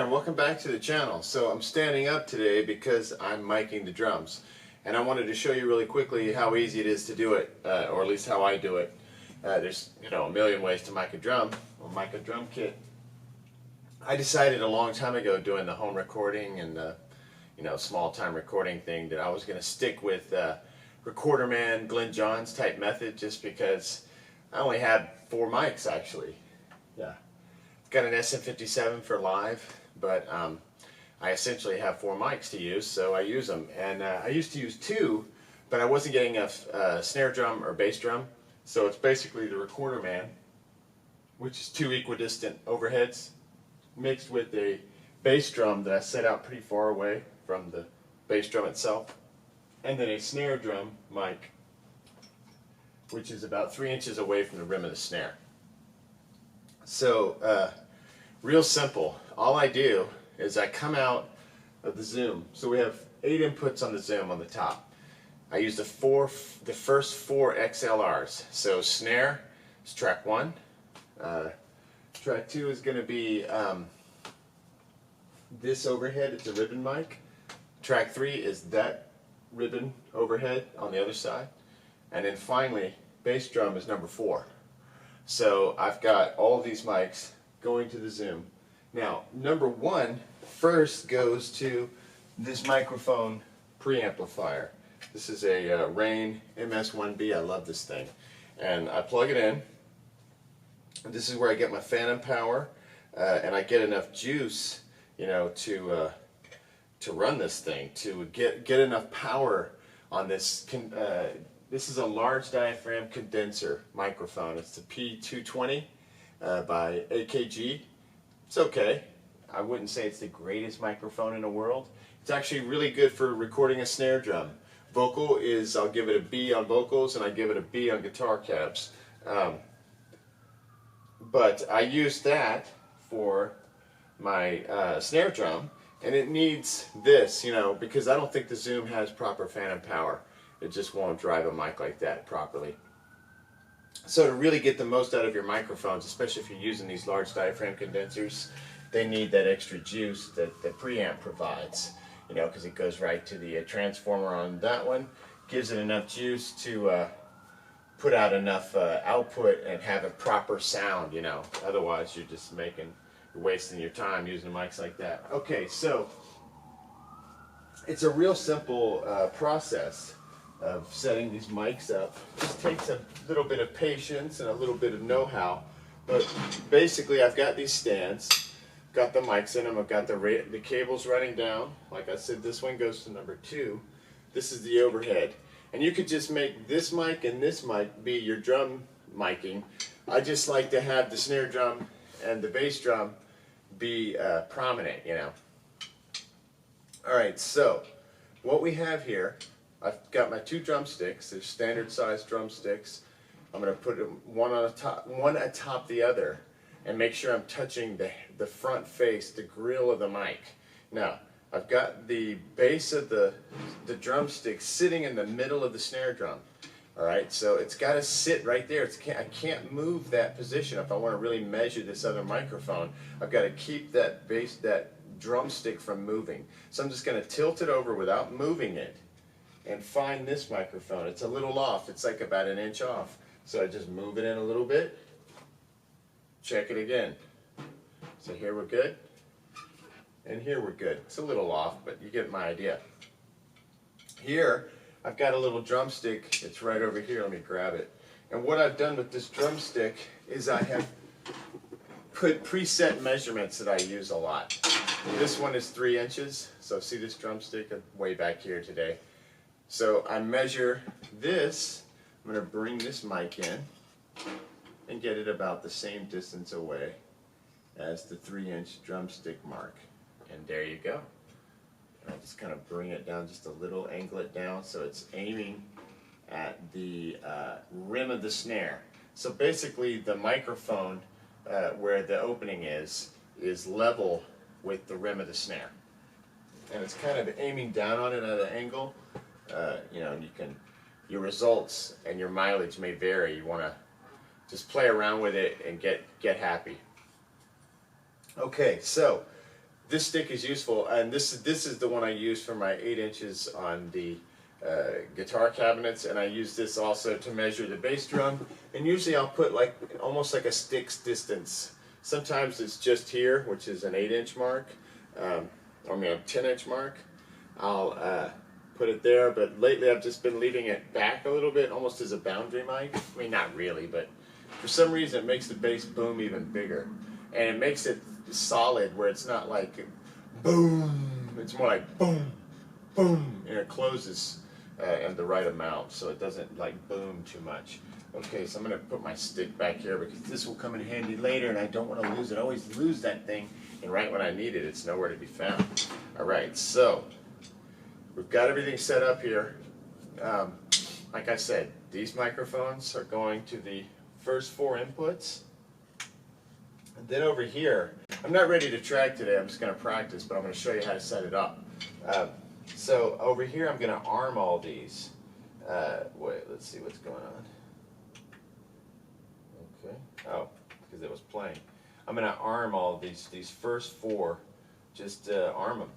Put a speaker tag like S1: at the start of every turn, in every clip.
S1: and welcome back to the channel. So I'm standing up today because I'm miking the drums, and I wanted to show you really quickly how easy it is to do it, or at least how I do it. There's a million ways to mic a drum or mic a drum kit. I decided a long time ago, doing the home recording and the small time recording thing, that I was going to stick with Recorder Man Glenn Johns type method, just because I only had 4 mics actually. Yeah. Got an SM57 for live, but I essentially have 4 mics to use, so I use them. And I used to use 2, but I wasn't getting a snare drum or bass drum, so it's basically the Recorder Man, which is 2 equidistant overheads mixed with a bass drum that I set out pretty far away from the bass drum itself, and then a snare drum mic, which is about 3 inches away from the rim of the snare. So real simple. All I do is I come out of the Zoom. So we have 8 inputs on the Zoom on the top. I use the first 4 XLRs. So snare is track 1. Track 2 is going to be this overhead. It's a ribbon mic. Track 3 is that ribbon overhead on the other side. And then finally, bass drum is number 4. So I've got all these mics going to the Zoom. Now, number 1 first goes to this microphone preamplifier. This is a Rane MS1B. I love this thing. And I plug it in. And this is where I get my phantom power, and I get enough juice, to run this thing, to get enough power on this. This is a large diaphragm condenser microphone. It's the P220 by AKG. It's okay. I wouldn't say it's the greatest microphone in the world. It's actually really good for recording a snare drum. Vocal is, I'll give it a B on vocals, and I give it a B on guitar cabs. But I use that for my snare drum, and it needs this, because I don't think the Zoom has proper phantom power. It just won't drive a mic like that properly. So to really get the most out of your microphones, especially if you're using these large diaphragm condensers, they need that extra juice that the preamp provides, because it goes right to the transformer on that one, gives it enough juice to put out enough output and have a proper sound, Otherwise you're just wasting your time using mics like that. Okay, so it's a real simple process of setting these mics up. It just takes a little bit of patience and a little bit of know-how. But basically, I've got these stands, got the mics in them, I've got the cables running down. Like I said, this one goes to number 2. This is the overhead. And you could just make this mic and this mic be your drum miking. I just like to have the snare drum and the bass drum be prominent, Alright, so what we have here, I've got my 2 drumsticks. They're standard size drumsticks. I'm going to put them one atop the other and make sure I'm touching the front face, the grill of the mic. Now, I've got the base of the drumstick sitting in the middle of the snare drum. Alright, so it's got to sit right there. I can't move that position if I want to really measure this other microphone. I've got to keep that drumstick from moving. So I'm just going to tilt it over without moving it and find this microphone. It's a little off. It's like about 1 inch off. So I just move it in a little bit. Check it again. So here we're good. And here we're good. It's a little off, but you get my idea. Here, I've got a little drumstick. It's right over here. Let me grab it. And what I've done with this drumstick is I have put preset measurements that I use a lot. This one is 3 inches. So see this drumstick? I'm way back here today. So I measure this. I'm going to bring this mic in and get it about the same distance away as the 3-inch drumstick mark. And there you go. And I just kind of bring it down just a little, angle it down so it's aiming at the rim of the snare. So basically the microphone where the opening is level with the rim of the snare. And it's kind of aiming down on it at an angle. Your results and your mileage may vary. You want to just play around with it and get happy. Okay, so this stick is useful, and this is the one I use for my 8 inches on the guitar cabinets, and I use this also to measure the bass drum. And usually I'll put like almost like a stick's distance. Sometimes it's just here, which is an 8-inch mark, I mean a 10-inch mark. I'll put it there, but lately I've just been leaving it back a little bit, almost as a boundary mic. I mean, not really, but for some reason it makes the bass boom even bigger, and it makes it solid where it's not like boom. It's more like boom, boom, and it closes in the right amount, so it doesn't like boom too much. Okay, so I'm going to put my stick back here because this will come in handy later, and I don't want to lose it. I always lose that thing, and right when I need it, it's nowhere to be found. All right, so we've got everything set up here. Like I said, these microphones are going to the first 4 inputs. And then over here, I'm not ready to track today, I'm just going to practice, but I'm going to show you how to set it up. So over here, I'm going to arm all these. Wait, let's see what's going on. Okay. Oh, because it was playing. I'm going to arm all these first 4. Just arm them.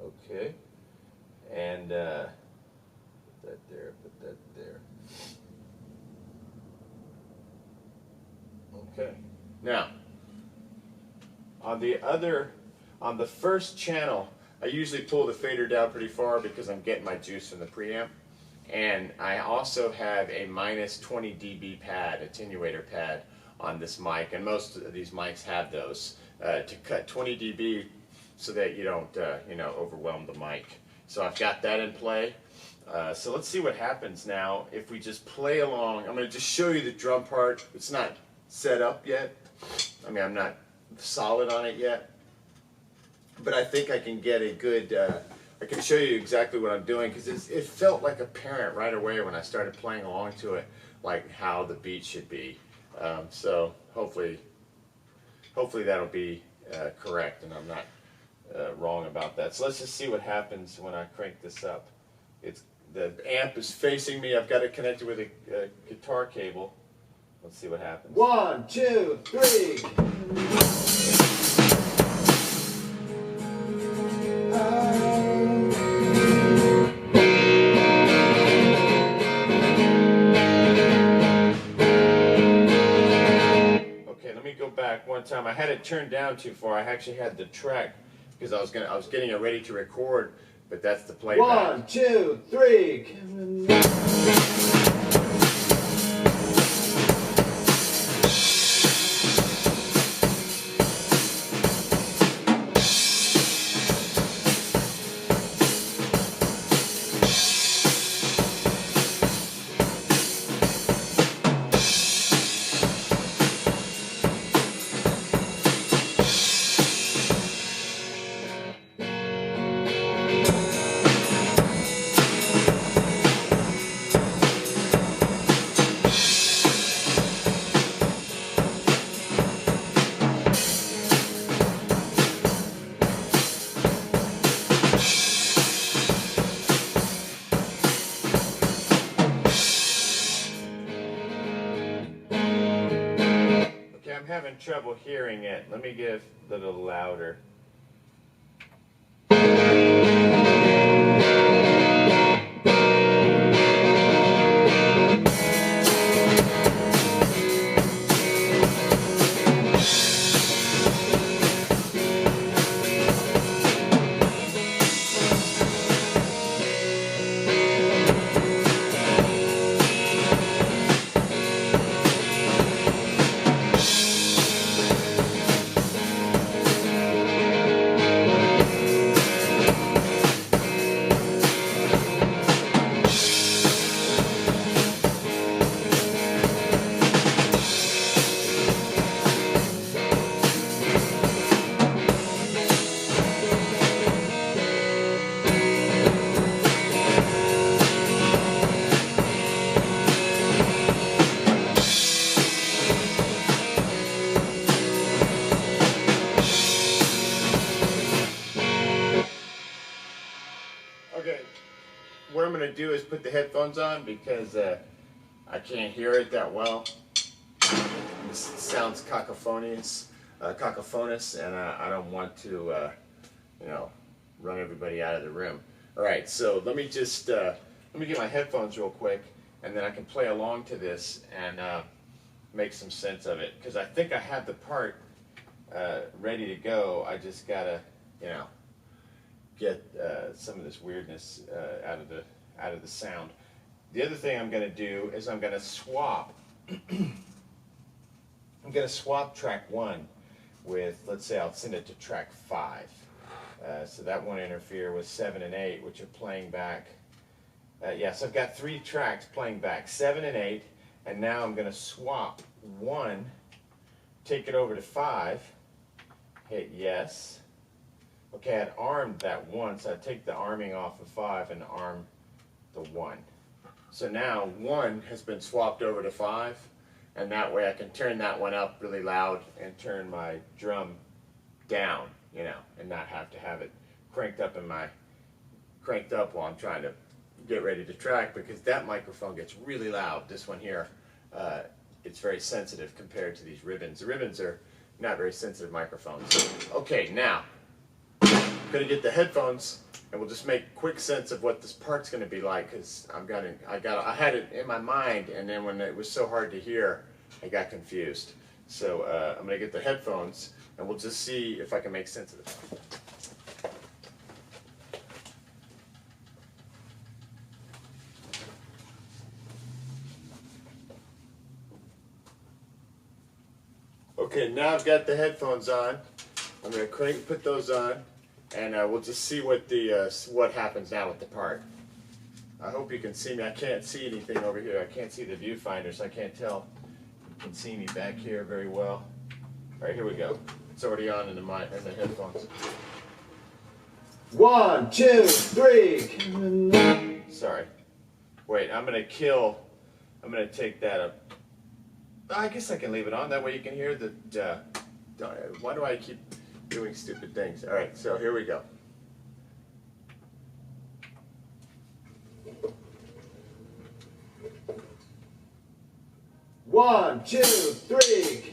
S1: Okay. And put that there, put that there. Okay. Now, on the first channel, I usually pull the fader down pretty far because I'm getting my juice from the preamp. And I also have a minus 20 dB pad, attenuator pad, on this mic, and most of these mics have those to cut 20 dB so that you don't overwhelm the mic. So I've got that in play. So let's see what happens now if we just play along. I'm going to just show you the drum part. It's not set up yet. I mean, I'm not solid on it yet, but I think I can get a good, I can show you exactly what I'm doing, because it felt like apparent right away when I started playing along to it, like how the beat should be. So hopefully that'll be correct, and I'm not wrong about that. So let's just see what happens when I crank this up. The amp is facing me. I've got it connected with a guitar cable. Let's see what happens.
S2: 1, 2, 3.
S1: Okay, let me go back one time. I had it turned down too far. I actually had the track because I was getting it ready to record, but that's the playback.
S2: 1, 2, 3.
S1: I'm having trouble hearing it. Let me get a little louder. Okay, what I'm going to do is put the headphones on because I can't hear it that well. This sounds cacophonious. cacophonous, and I don't want to, you know, run everybody out of the room. All right, so let me just let me get my headphones real quick, and then I can play along to this and make some sense of it. Because I think I have the part ready to go. I just gotta, you know, get some of this weirdness out of the sound. The other thing I'm going to do is I'm going to swap. I'm going to swap track 1 with, let's say I'll send it to track 5. So that won't interfere with 7 and 8, which are playing back. Yes, I've got 3 tracks playing back, 7 and 8, and now I'm going to swap 1, take it over to 5, hit yes. Okay, I'd armed that 1, so I'd take the arming off of 5 and arm the 1. So now 1 has been swapped over to 5, and that way I can turn that one up really loud and turn my drum down, you know, and not have to have it cranked up while I'm trying to get ready to track, because that microphone gets really loud. This one here, it's very sensitive compared to these ribbons. The ribbons are not very sensitive microphones. Okay, now I'm going to get the headphones, and we'll just make quick sense of what this part's going to be like, because I had it in my mind, and then when it was so hard to hear, I got confused. So I'm going to get the headphones, and we'll just see if I can make sense of it. Okay, now I've got the headphones on. I'm going to put those on, and we'll just see what happens now with the part. I hope you can see me. I can't see anything over here. I can't see the viewfinder, so I can't tell. You can see me back here very well. All right, here we go. It's already on in the headphones.
S2: 1, 2, 3.
S1: Sorry. Wait, I'm going to take that up. I guess I can leave it on. That way you can hear the... why do I keep doing stupid things? All right, so here we go.
S2: One, two, three.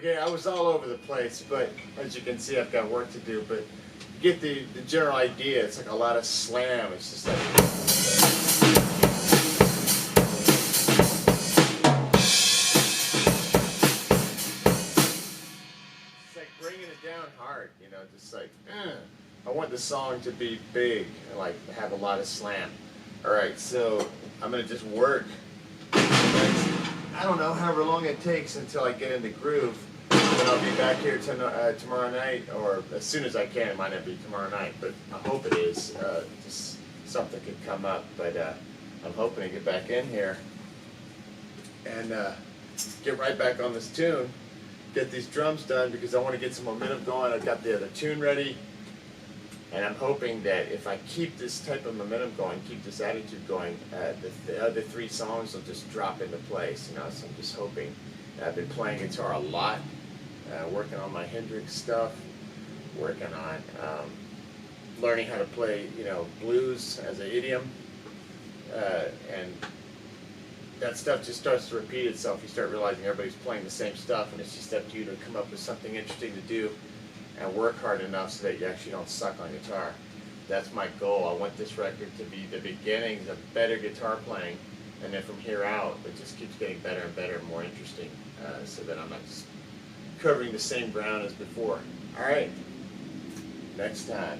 S1: Okay, I was all over the place, but as you can see, I've got work to do. But you get the general idea. It's like a lot of slam. It's just like. It's like bringing it down hard, you know, just like. I want the song to be big and like have a lot of slam. All right, so I'm gonna just work. I don't know, however long it takes until I get in the groove. Then I'll be back here tomorrow night, or as soon as I can. It might not be tomorrow night, but I hope it is. Just something could come up, but I'm hoping to get back in here and get right back on this tune, get these drums done because I want to get some momentum going. I've got the other tune ready, and I'm hoping that if I keep this type of momentum going, keep this attitude going, the other 3 songs will just drop into place. You know, so I'm just hoping. I've been playing guitar a lot. Working on my Hendrix stuff, working on learning how to play, you know, blues as an idiom, and that stuff just starts to repeat itself. You start realizing everybody's playing the same stuff, and it's just up to you to come up with something interesting to do and work hard enough so that you actually don't suck on guitar. That's my goal. I want this record to be the beginnings of better guitar playing, and then from here out, it just keeps getting better and better and more interesting, so that I'm not just covering the same ground as before. All right, next time.